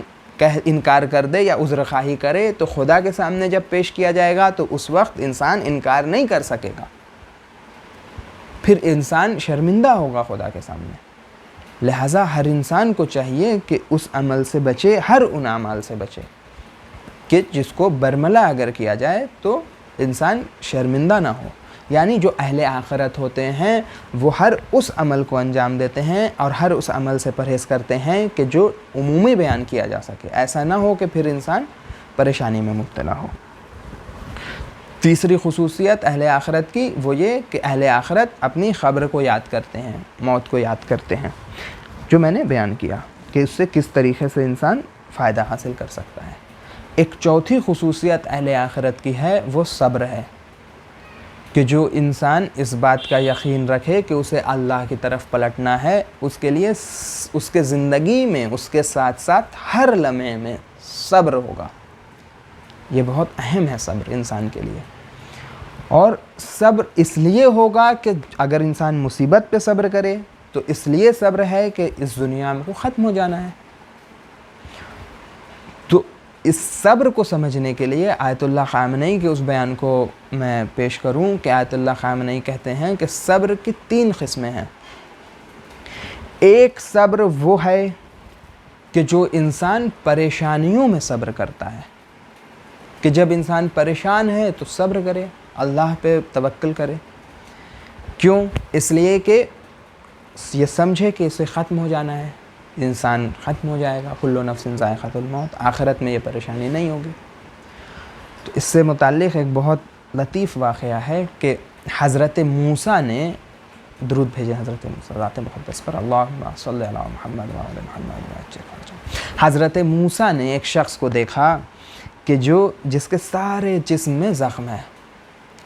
انکار کر دے یا عذر خواہی کرے، تو خدا کے سامنے جب پیش کیا جائے گا تو اس وقت انسان انکار نہیں کر سکے گا، پھر انسان شرمندہ ہوگا خدا کے سامنے. لہٰذا ہر انسان کو چاہیے کہ اس عمل سے بچے، ہر ان اعمال سے بچے کہ جس کو برملا اگر کیا جائے تو انسان شرمندہ نہ ہو. یعنی جو اہل آخرت ہوتے ہیں وہ ہر اس عمل کو انجام دیتے ہیں اور ہر اس عمل سے پرہیز کرتے ہیں کہ جو عمومی بیان کیا جا سکے. ایسا نہ ہو کہ پھر انسان پریشانی میں مبتلا ہو. تیسری خصوصیت اہل آخرت کی وہ یہ کہ اہل آخرت اپنی قبر کو یاد کرتے ہیں، موت کو یاد کرتے ہیں، جو میں نے بیان کیا کہ اس سے کس طریقے سے انسان فائدہ حاصل کر سکتا ہے. ایک چوتھی خصوصیت اہل آخرت کی ہے، وہ صبر ہے کہ جو انسان اس بات کا یقین رکھے کہ اسے اللہ کی طرف پلٹنا ہے، اس کے لیے اس کے زندگی میں اس کے ساتھ ساتھ ہر لمحے میں صبر ہوگا. یہ بہت اہم ہے صبر انسان کے لیے. اور صبر اس لیے ہوگا کہ اگر انسان مصیبت پہ صبر کرے تو اس لیے صبر ہے کہ اس دنیا میں کو ختم ہو جانا ہے. تو اس صبر کو سمجھنے کے لیے آیت اللہ خامنئی کے اس بیان کو میں پیش کروں کہ آیت اللہ خامنئی کہتے ہیں کہ صبر کی 3 قسمیں ہیں. ایک صبر وہ ہے کہ جو انسان پریشانیوں میں صبر کرتا ہے، کہ جب انسان پریشان ہے تو صبر کرے، اللہ پہ توکل کرے. کیوں؟ اس لیے کہ یہ سمجھے کہ اسے ختم ہو جانا ہے، انسان ختم ہو جائے گا، کل نفس ذائقۃ الموت، آخرت میں یہ پریشانی نہیں ہوگی. تو اس سے متعلق ایک بہت لطیف واقعہ ہے کہ حضرت موسیٰ نے درود بھیجے حضرت موسیٰ ذات مقدس پر، اللہم صلی علی محمد وعلی محمد وعجل فرجہ. حضرت موسیٰ نے ایک شخص کو دیکھا کہ جس کے سارے جسم میں زخم ہے،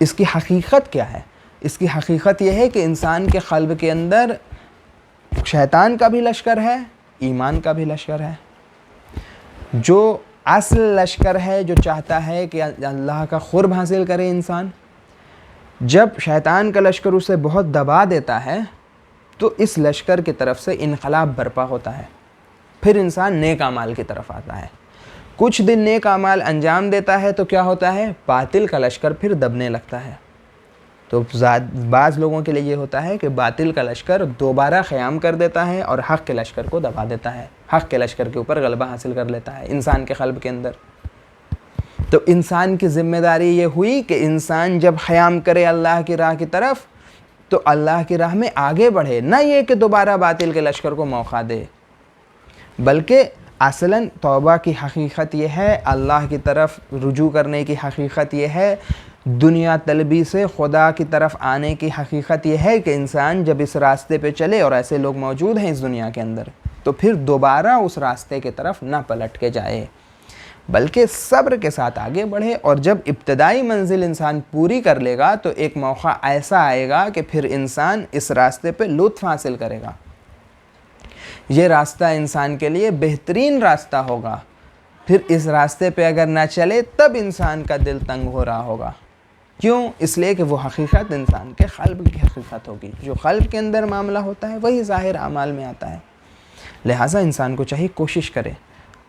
اس کی حقیقت کیا ہے؟ اس کی حقیقت یہ ہے کہ انسان کے قلب کے اندر شیطان کا بھی لشکر ہے، ایمان کا بھی لشکر ہے۔ جو اصل لشکر ہے، جو چاہتا ہے کہ اللہ کا قرب حاصل کرے انسان، جب شیطان کا لشکر اسے بہت دبا دیتا ہے تو اس لشکر کی طرف سے انقلاب برپا ہوتا ہے، پھر انسان نیک اعمال کی طرف آتا ہے۔ کچھ دن نیک اعمال انجام دیتا ہے تو کیا ہوتا ہے؟ باطل کا لشکر پھر دبنے لگتا ہے۔ تو بعض لوگوں کے لیے یہ ہوتا ہے کہ باطل کا لشکر دوبارہ قیام کر دیتا ہے اور حق کے لشکر کو دبا دیتا ہے، حق کے لشکر کے اوپر غلبہ حاصل کر لیتا ہے انسان کے قلب کے اندر۔ تو انسان کی ذمہ داری یہ ہوئی کہ انسان جب قیام کرے اللہ کی راہ کی طرف تو اللہ کی راہ میں آگے بڑھے، نہ یہ کہ دوبارہ باطل کے لشکر کو موقع دے، بلکہ اصلاً توبہ کی حقیقت یہ ہے، اللہ کی طرف رجوع کرنے کی حقیقت یہ ہے، دنیا طلبی سے خدا کی طرف آنے کی حقیقت یہ ہے کہ انسان جب اس راستے پہ چلے، اور ایسے لوگ موجود ہیں اس دنیا کے اندر، تو پھر دوبارہ اس راستے کی طرف نہ پلٹ کے جائے، بلکہ صبر کے ساتھ آگے بڑھے۔ اور جب ابتدائی منزل انسان پوری کر لے گا تو ایک موقع ایسا آئے گا کہ پھر انسان اس راستے پہ لطف حاصل کرے گا۔ یہ راستہ انسان کے لیے بہترین راستہ ہوگا، پھر اس راستے پہ اگر نہ چلے تب انسان کا دل تنگ ہو رہا ہوگا۔ کیوں؟ اس لیے کہ وہ حقیقت انسان کے قلب کی حقیقت ہوگی، جو قلب کے اندر معاملہ ہوتا ہے وہی ظاہر اعمال میں آتا ہے۔ لہٰذا انسان کو چاہیے کوشش کرے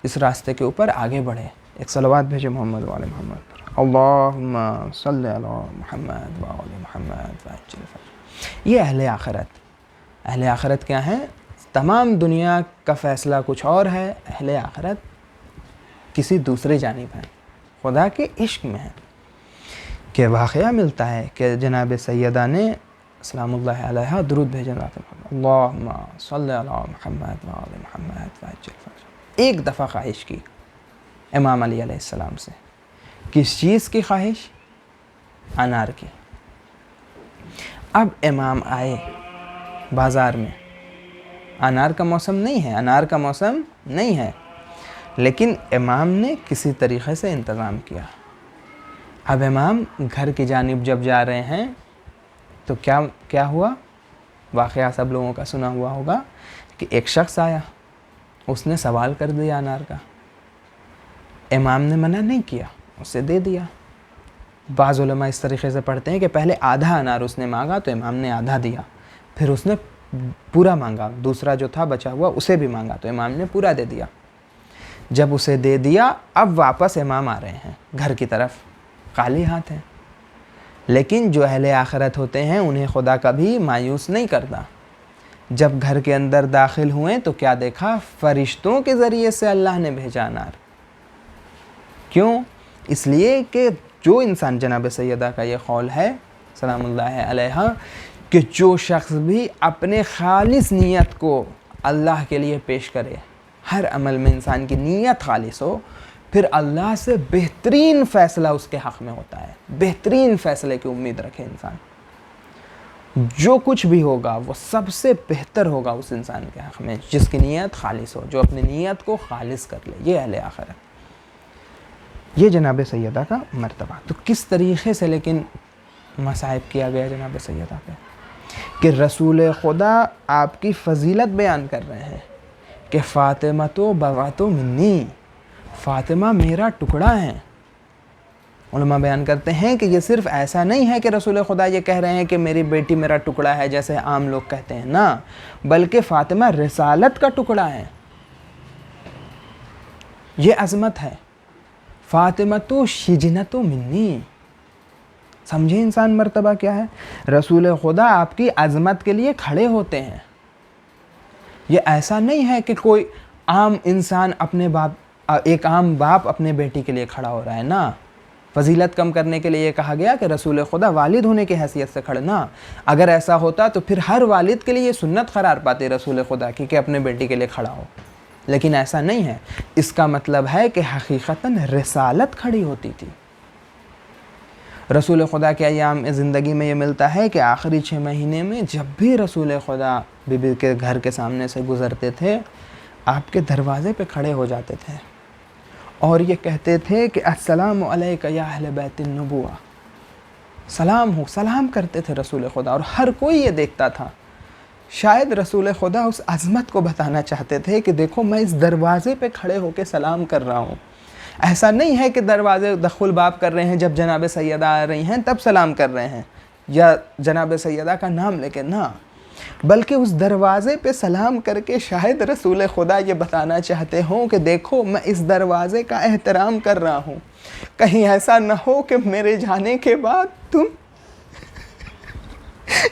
اس راستے کے اوپر آگے بڑھے۔ ایک صلوات بھیجے محمد و آل محمد پر، اللہم صلی علی محمد و آل محمد وعجل فرجہ۔ یہ اہل آخرت کیا ہیں؟ تمام دنیا کا فیصلہ کچھ اور ہے، اہل آخرت کسی دوسری جانب ہیں، خدا کے عشق میں ہیں۔ کہ واقعہ ملتا ہے کہ جناب سیدہ نے سلام اللہ علیہ درود بھیجا، اللہم صلی علی محمد و آل محمد وعجل فرجہ۔ ایک دفعہ خواہش کی امام علی علیہ السلام سے، کس چیز کی خواہش؟ انار کی۔ اب امام آئے بازار میں، انار کا موسم نہیں ہے، لیکن امام نے کسی طریقے سے انتظام کیا۔ اب امام گھر کی جانب جب جا رہے ہیں تو کیا ہوا؟ واقعہ سب لوگوں کا سنا ہوا ہوگا کہ ایک شخص آیا، اس نے سوال کر دیا انار کا، امام نے منع نہیں کیا، اسے دے دیا۔ بعض علماء اس طریقے سے پڑھتے ہیں کہ پہلے آدھا انار اس نے مانگا تو امام نے آدھا دیا، پھر اس نے پورا مانگا، دوسرا جو تھا بچا ہوا اسے بھی مانگا تو امام نے پورا دے دیا۔ جب اسے دے دیا اب واپس امام آ رہے ہیں گھر کی طرف، خالی ہاتھ ہیں۔ لیکن جو اہل آخرت ہوتے ہیں انہیں خدا کبھی مایوس نہیں کرتا۔ جب گھر کے اندر داخل ہوئے تو کیا دیکھا؟ فرشتوں کے ذریعے سے اللہ نے بھیجا انار۔ کیوں؟ اس لیے کہ جو انسان، جناب سیدہ کا یہ قول ہے سلام اللہ علیہ، کہ جو شخص بھی اپنے خالص نیت کو اللہ کے لیے پیش کرے، ہر عمل میں انسان کی نیت خالص ہو، پھر اللہ سے بہترین فیصلہ اس کے حق میں ہوتا ہے، بہترین فیصلے کی امید رکھے انسان۔ جو کچھ بھی ہوگا وہ سب سے بہتر ہوگا اس انسان کے حق میں جس کی نیت خالص ہو، جو اپنی نیت کو خالص کر لے۔ یہ اہل آخرت، یہ جناب سیدہ کا مرتبہ۔ تو کس طریقے سے لیکن مصائب کیا گیا جناب سیدہ پہ، کہ رسول خدا آپ کی فضیلت بیان کر رہے ہیں کہ فاطمہ تو بضعۃ منی، فاطمہ میرا ٹکڑا ہے۔ علماء بیان کرتے ہیں کہ یہ صرف ایسا نہیں ہے کہ رسول خدا یہ کہہ رہے ہیں کہ میری بیٹی میرا ٹکڑا ہے جیسے عام لوگ کہتے ہیں، نہ، بلکہ فاطمہ رسالت کا ٹکڑا ہے۔ یہ عظمت ہے، فاطمہ تو شجنۃ منی۔ سمجھے انسان مرتبہ کیا ہے؟ رسول خدا آپ کی عظمت کے لیے کھڑے ہوتے ہیں۔ یہ ایسا نہیں ہے کہ کوئی عام انسان ایک عام باپ اپنے بیٹی کے لیے کھڑا ہو رہا ہے، نہ، فضیلت کم کرنے کے لیے یہ کہا گیا کہ رسول خدا والد ہونے کی حیثیت سے کھڑے، نہ، اگر ایسا ہوتا تو پھر ہر والد کے لیے سنت قرار پاتے رسول خدا کی کہ اپنے بیٹی کے لیے کھڑا ہو، لیکن ایسا نہیں ہے۔ اس کا مطلب ہے کہ حقیقتاً رسالت کھڑی ہوتی تھی۔ رسول خدا کے ایام زندگی میں یہ ملتا ہے کہ آخری 6 مہینے میں جب بھی رسول خدا بی بی کے گھر کے سامنے سے گزرتے تھے، آپ کے دروازے پہ کھڑے ہو جاتے تھے اور یہ کہتے تھے کہ السلام علیک یا اہل بیت النبوہ، سلام کرتے تھے رسول خدا، اور ہر کوئی یہ دیکھتا تھا۔ شاید رسول خدا اس عظمت کو بتانا چاہتے تھے کہ دیکھو میں اس دروازے پہ کھڑے ہو کے سلام کر رہا ہوں۔ ایسا نہیں ہے کہ دروازے دخل باب کر رہے ہیں، جب جناب سیدہ آ رہی ہیں تب سلام کر رہے ہیں یا جناب سیدہ کا نام لے کے، نہ، بلکہ اس دروازے پہ سلام کر کے شاید رسول خدا یہ بتانا چاہتے ہوں کہ دیکھو میں اس دروازے کا احترام کر رہا ہوں، کہیں ایسا نہ ہو کہ میرے جانے کے بعد تم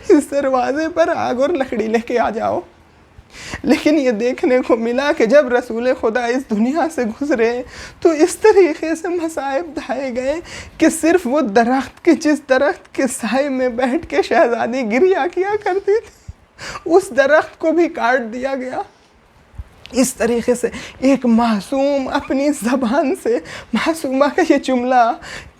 اس دروازے پر آگ اور لکڑی لے کے آ جاؤ۔ لیکن یہ دیکھنے کو ملا کہ جب رسول خدا اس دنیا سے گزرے تو اس طریقے سے مصائب ڈھائے گئے کہ صرف وہ درخت کے جس درخت کے سائے میں بیٹھ کے شہزادی گریہ کیا کرتی تھی، اس درخت کو بھی کاٹ دیا گیا۔ اس طریقے سے ایک معصوم اپنی زبان سے، معصومہ کا یہ جملہ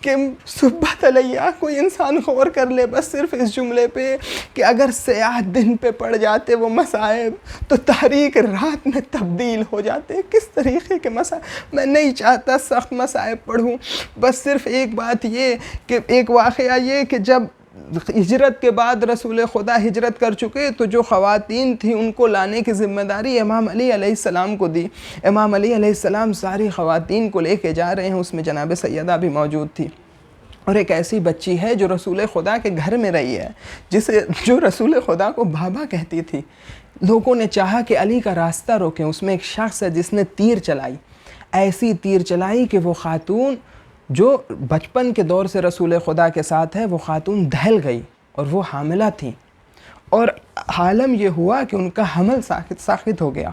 کہ صبح علیہ، کوئی انسان غور کر لے بس صرف اس جملے پہ کہ اگر سیاہ دن پہ پڑ جاتے وہ مصائب تو تاریک رات میں تبدیل ہو جاتے۔ کس طریقے کے مصائب! میں نہیں چاہتا سخت مصائب پڑھوں، بس صرف ایک بات یہ کہ ایک واقعہ یہ کہ جب ہجرت کے بعد رسول خدا ہجرت کر چکے تو جو خواتین تھیں ان کو لانے کی ذمہ داری امام علی علیہ السلام کو دی۔ امام علی علیہ السلام ساری خواتین کو لے کے جا رہے ہیں، اس میں جناب سیدہ بھی موجود تھی، اور ایک ایسی بچی ہے جو رسول خدا کے گھر میں رہی ہے، جو رسول خدا کو بابا کہتی تھی۔ لوگوں نے چاہا کہ علی کا راستہ روکیں، اس میں ایک شخص ہے جس نے تیر چلائی، ایسی تیر چلائی کہ وہ خاتون جو بچپن کے دور سے رسول خدا کے ساتھ ہے وہ خاتون دہل گئی اور وہ حاملہ تھیں، اور عالم یہ ہوا کہ ان کا حمل ساقط ہو گیا۔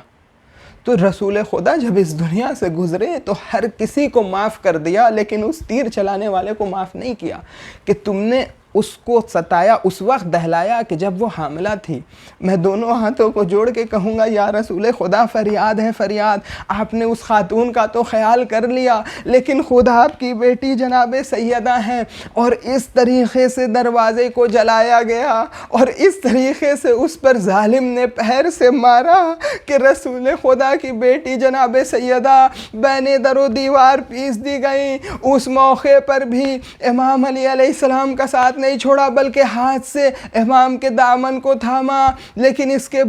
تو رسول خدا جب اس دنیا سے گزرے تو ہر کسی کو معاف کر دیا، لیکن اس تیر چلانے والے کو معاف نہیں کیا کہ تم نے اس کو ستایا، اس وقت دہلایا کہ جب وہ حاملہ تھی۔ میں دونوں ہاتھوں کو جوڑ کے کہوں گا یا رسول خدا، فریاد ہے فریاد، آپ نے اس خاتون کا تو خیال کر لیا، لیکن خود آپ کی بیٹی جناب سیدہ ہیں، اور اس طریقے سے دروازے کو جلایا گیا، اور اس طریقے سے اس پر ظالم نے پہر سے مارا کہ رسول خدا کی بیٹی جناب سیدہ بین در و دیوار پیس دی گئی۔ اس موقع پر بھی امام علی علیہ السلام کا ساتھ نہیں چھوڑا، بلکہ ہاتھ سے امام کے دامن کو تھاما، لیکن اس کے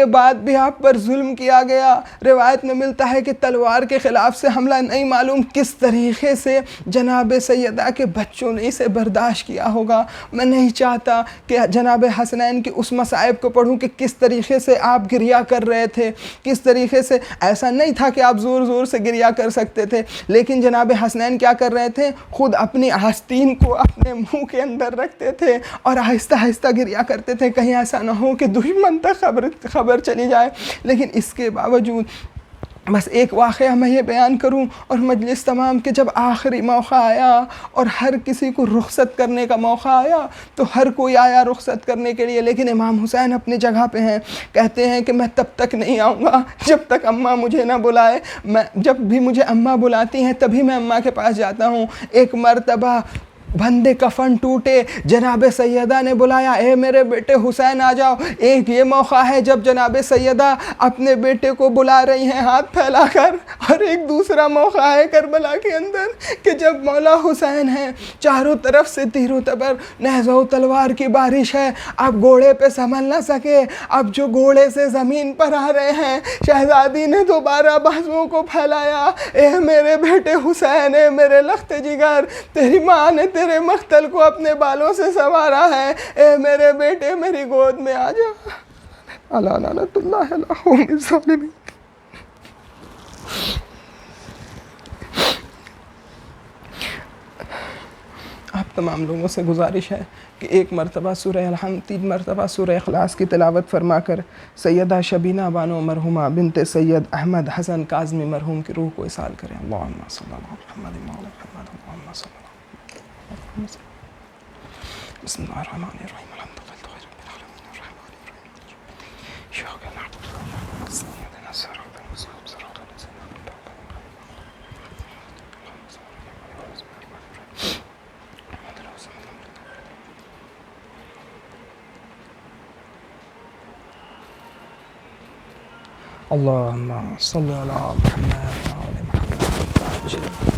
بعد بھی آپ پر ظلم کیا گیا۔ روایت میں ملتا ہے کہ تلوار کے خلاف سے حملہ، نہیں معلوم کس طریقے سے جناب سیدہ کے بچوں نے اسے برداشت کیا ہوگا۔ میں نہیں چاہتا کہ جناب حسنین کی اس مصائب کو پڑھوں کہ کس طریقے سے آپ گریہ کر رہے تھے، کس طریقے سے، ایسا نہیں تھا کہ آپ زور زور سے گریہ کر سکتے تھے، لیکن جناب حسنین کیا کر رہے تھے، خود اپنی آستین کو اپنے منہ کے اندر رکھتے تھے اور آہستہ آہستہ گریہ کرتے تھے، کہیں ایسا نہ ہو کہ دشمن تک خبر چلی جائے۔ لیکن اس کے باوجود بس ایک واقعہ میں یہ بیان کروں اور مجلس تمام کہ جب آخری موقع آیا اور ہر کسی کو رخصت کرنے کا موقع آیا تو ہر کوئی آیا رخصت کرنے کے لیے، لیکن امام حسین اپنی جگہ پہ ہیں، کہتے ہیں کہ میں تب تک نہیں آؤں گا جب تک اماں مجھے نہ بلائے، جب بھی مجھے اماں بلاتی ہیں تبھی میں اماں کے پاس جاتا ہوں۔ ایک مرتبہ بندے کفن ٹوٹے، جناب سیدہ نے بلایا، اے میرے بیٹے حسین آ جاؤ۔ ایک یہ موقع ہے جب جناب سیدہ اپنے بیٹے کو بلا رہی ہیں ہاتھ پھیلا کر، اور ایک دوسرا موقع ہے کربلا کے اندر کہ جب مولا حسین ہیں، چاروں طرف سے تیر و تبر، نیزہ و تلوار کی بارش ہے، اب گھوڑے پہ سنبھل نہ سکے، اب جو گھوڑے سے زمین پر آ رہے ہیں، شہزادی نے دوبارہ بازوؤں کو پھیلایا، اے میرے بیٹے حسین، اے میرے لخت جگر، تیری ماں نے تیرے مقتل کو اپنے بالوں سے سنوارا ہے، اے میرے بیٹے میری گود میں آ جا۔ الا لعنت اللہ علی القوم الظالمین۔ آپ تمام لوگوں سے گزارش ہے کہ ایک مرتبہ سورہ الحمد، 3 مرتبہ سورہ اخلاص کی تلاوت فرما کر سیدہ شبینہ بانو مرحومہ بنت سید احمد حسن کاظمی مرحوم کی روح کو اصال کریں۔ اللہم صلی اللہ علیہ محمد مولا محمد، اللہم صلی اللہ علیہ وسلم۔ بسم اللہ الرحمن الرحیم، الحمد للہ رب العالمین الرحمن الرحیم، ایاک نعبد و ایاک نستعین، اهدنا الصراط المستقیم، صراط الذین انعمت علیہم اللهم صل على محمد وعلى محمد